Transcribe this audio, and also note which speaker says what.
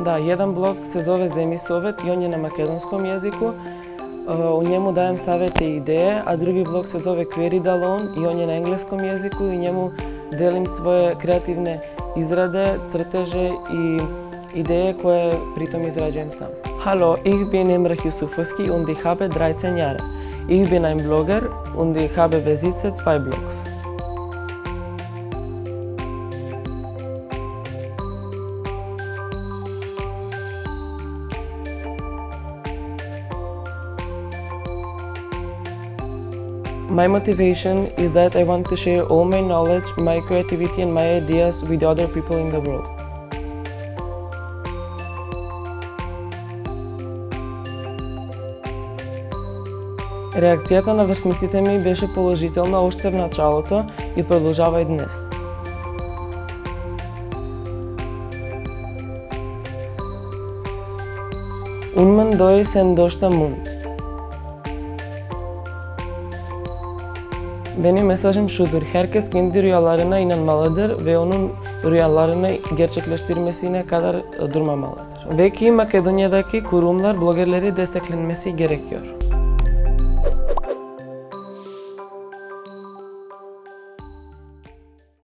Speaker 1: Da, jedan blog se zove Zemi Sovet i on je na makedonskom jeziku. U njemu dajem savete i ideje, a drugi blog se zove Query Dalon i on je na engleskom jeziku i njemu delim svoje kreativne izrade, crteže i ideje koje pritom izrađujem sam. Hallo, ich bin Emrah Yusufovski und ich habe 13 Jahre. Ich bin ein Blogger und ich besitze 2 Blogs. My motivation is that I want to share all my knowledge, my creativity and my ideas with other people in the world. Реакцијата на врсниците ми беше положителна уште в началото и продолжава и днес. Unman doi sen dosta mund. Benim mesajım şudur, herkes kendi rüyalarına inanmalıdır ve onun rüyalarını gerçekleştirmesine kadar durmamalıdır. Ve ki Makedonya'daki kurumlar bloggerleri desteklenmesi gerekiyor.